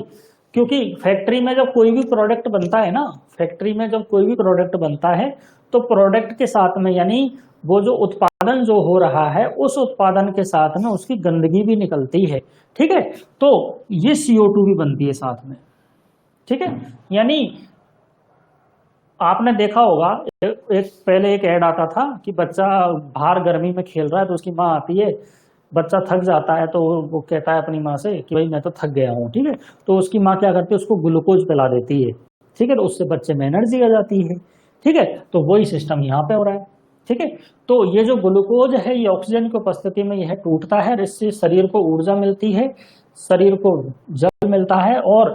क्योंकि फैक्ट्री में जब कोई भी प्रोडक्ट बनता है ना, फैक्ट्री में जब कोई भी प्रोडक्ट बनता है तो प्रोडक्ट के साथ में, यानी वो जो उत्पादन जो हो रहा है उस उत्पादन के साथ में उसकी गंदगी भी निकलती है, ठीक है। तो ये CO2 भी बनती है साथ में, ठीक है। यानी आपने देखा होगा पहले एक ऐड आता था कि बच्चा बाहर गर्मी में खेल रहा है तो उसकी माँ आती है, बच्चा थक जाता है तो वो कहता है अपनी माँ से कि भाई मैं तो थक गया हूँ, ठीक है। तो उसकी माँ क्या करती है? उसको ग्लूकोज पिला देती है, ठीक है। तो उससे बच्चे में एनर्जी आ जाती है, ठीक है। तो वही सिस्टम यहाँ पे हो रहा है, ठीक है। तो ये जो ग्लूकोज है ये ऑक्सीजन की उपस्थिति में यह टूटता है, इससे शरीर को ऊर्जा मिलती है, शरीर को जल मिलता है, और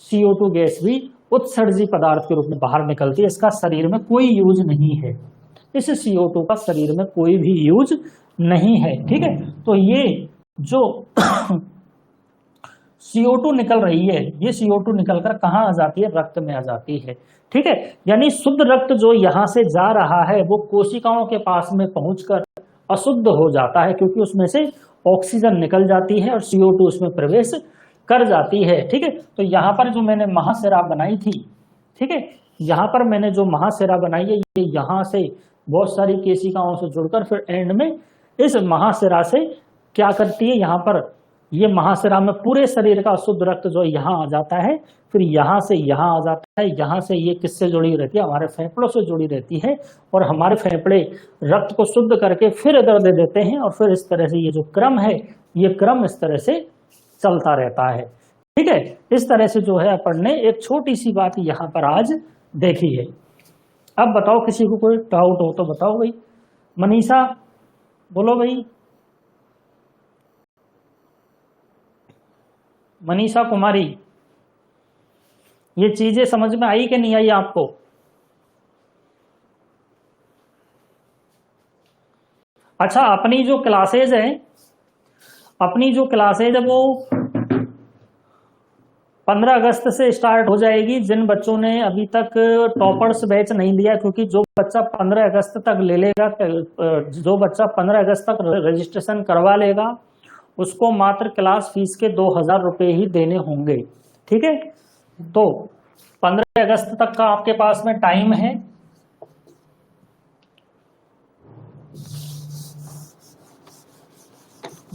CO2 गैस भी उत्सर्जी पदार्थ के रूप में बाहर निकलती है। इसका शरीर में कोई यूज नहीं है, इस CO2 का शरीर में कोई भी यूज नहीं है, ठीक है। तो ये जो CO2 निकल रही है, ये CO2 निकलकर कहाँ आ जाती है? रक्त में आ जाती है, ठीक है। यानी शुद्ध रक्त जो यहां से जा रहा है वो कोशिकाओं के पास में पहुंचकर अशुद्ध हो जाता है, क्योंकि उसमें से ऑक्सीजन निकल जाती है और CO2 उसमें प्रवेश कर जाती है, ठीक है। तो यहाँ पर जो मैंने महाशिरा बनाई थी, ठीक है, यहाँ पर मैंने जो महाशिरा बनाई है ये यहाँ से बहुत सारी केशिकाओं से जुड़कर फिर एंड में इस महाशिरा से क्या करती है? यहाँ पर ये महाशिरा में पूरे शरीर का शुद्ध रक्त जो यहाँ आ जाता है, फिर यहाँ से यहाँ आ जाता है। यहाँ से ये किससे जुड़ी रहती है? हमारे फेफड़ों से जुड़ी रहती है, और हमारे फेफड़े रक्त को शुद्ध करके फिर इधर दे देते हैं, और फिर इस तरह से ये जो क्रम है ये क्रम इस तरह से चलता रहता है, ठीक है। इस तरह से जो है अपन ने एक छोटी सी बात यहाँ पर आज देखी है। अब बताओ, किसी को कोई डाउट हो तो बताओ भाई। मनीषा बोलो भाई, मनीषा कुमारी, ये चीजें समझ में आई कि नहीं आई आपको? अच्छा, अपनी जो क्लासेज है वो 15 अगस्त से स्टार्ट हो जाएगी। जिन बच्चों ने अभी तक टॉपर्स बैच नहीं लिया, क्योंकि जो बच्चा 15 अगस्त तक ले लेगा, जो बच्चा 15 अगस्त तक रजिस्ट्रेशन करवा लेगा उसको मात्र क्लास फीस के 2000 रुपये ही देने होंगे, ठीक है। तो 15 अगस्त तक का आपके पास में टाइम है।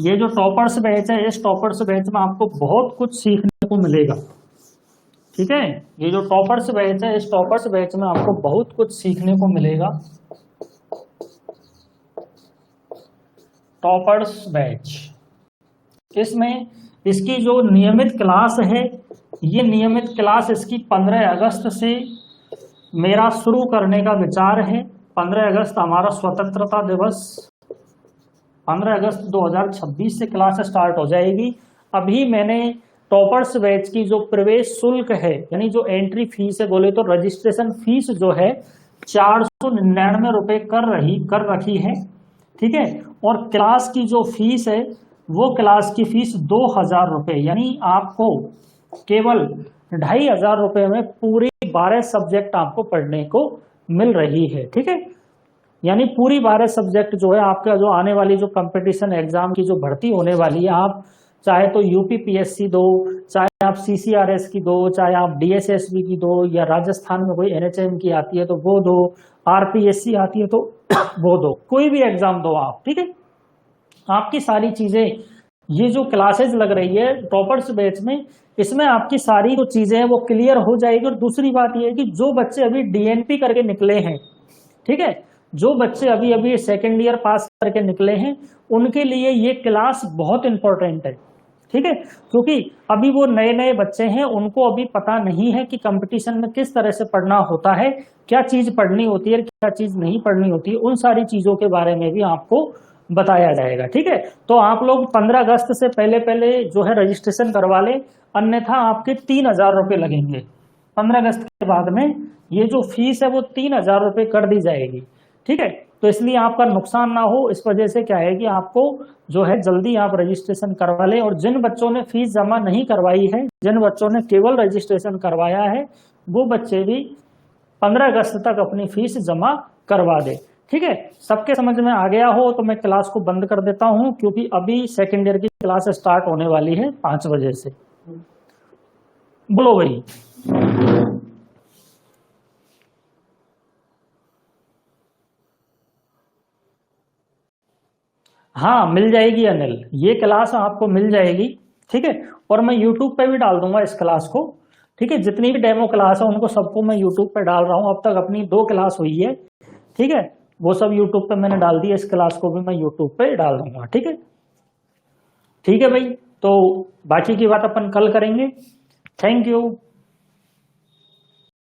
ये जो टॉपर्स बैच है, इस टॉपर्स बैच में आपको बहुत कुछ सीखने को मिलेगा, ठीक है। ये जो टॉपर्स बैच है, इस टॉपर्स बैच में आपको बहुत कुछ सीखने को मिलेगा। टॉपर्स बैच, इसमें इसकी जो नियमित क्लास है, ये नियमित क्लास इसकी 15 अगस्त से मेरा शुरू करने का विचार है। 15 अगस्त हमारा स्वतंत्रता दिवस, 15 अगस्त 2026 से क्लास स्टार्ट हो जाएगी। अभी मैंने टॉपर्स बैच की जो प्रवेश शुल्क है, यानी जो एंट्री फीस है, बोले तो रजिस्ट्रेशन फीस जो है 499 रुपये कर रखी है, ठीक है। और क्लास की जो फीस है वो क्लास की फीस 2000 रुपये, यानी आपको केवल 2500 रुपये में पूरे 12 सब्जेक्ट आपको पढ़ने को मिल रही है, ठीक है। यानी पूरी 12 सब्जेक्ट जो है आपका, जो आने वाली जो कंपटीशन एग्जाम की जो भर्ती होने वाली है, आप चाहे तो UPPSC दो, चाहे आप CCRS की दो, चाहे आप DSSB की दो, या राजस्थान में कोई NHM की आती है तो वो दो, RPSC आती है तो वो दो, कोई भी एग्जाम दो आप, ठीक है। आपकी सारी चीजें ये जो क्लासेज लग रही है टॉपर्स बैच में, इसमें आपकी सारी जो चीजें हैं वो क्लियर हो जाएगी। और दूसरी बात ये है कि जो बच्चे अभी डीएनपी करके निकले हैं, ठीक है, जो बच्चे अभी अभी सेकेंड ईयर पास करके निकले हैं, उनके लिए ये क्लास बहुत इंपॉर्टेंट है, ठीक है। क्योंकि अभी वो नए नए बच्चे हैं, उनको अभी पता नहीं है कि कंपटीशन में किस तरह से पढ़ना होता है, क्या चीज पढ़नी होती है, क्या चीज नहीं पढ़नी होती है, उन सारी चीजों के बारे में भी आपको बताया जाएगा, ठीक है। तो आप लोग 15 अगस्त से पहले पहले जो है रजिस्ट्रेशन करवा लें, अन्यथा आपके 3,000 रुपये लगेंगे। 15 अगस्त के बाद में ये जो फीस है वो 3,000 रुपये कर दी जाएगी, ठीक है। तो इसलिए आपका नुकसान ना हो, इस वजह से क्या है कि आपको जो है जल्दी आप रजिस्ट्रेशन करवा लें। और जिन बच्चों ने फीस जमा नहीं करवाई है, जिन बच्चों ने केवल रजिस्ट्रेशन करवाया है, वो बच्चे भी 15 अगस्त तक अपनी फीस जमा करवा दे, ठीक है। सबके समझ में आ गया हो तो मैं क्लास को बंद कर देता हूं, क्योंकि अभी सेकेंड ईयर की क्लास स्टार्ट होने वाली है 5 बजे से। बोलो भाई। हाँ मिल जाएगी अनिल, ये क्लास आपको मिल जाएगी, ठीक है। और मैं यूट्यूब पे भी डाल दूंगा इस क्लास को, ठीक है। जितनी भी डेमो क्लास है उनको सबको मैं यूट्यूब पे डाल रहा हूँ। अब तक अपनी 2 क्लास हुई है, ठीक है, वो सब यूट्यूब पे मैंने डाल दी। इस क्लास को भी मैं यूट्यूब पे डाल दूंगा, ठीक है। ठीक है भाई, तो बाकी की बात अपन कल करेंगे। Thank you.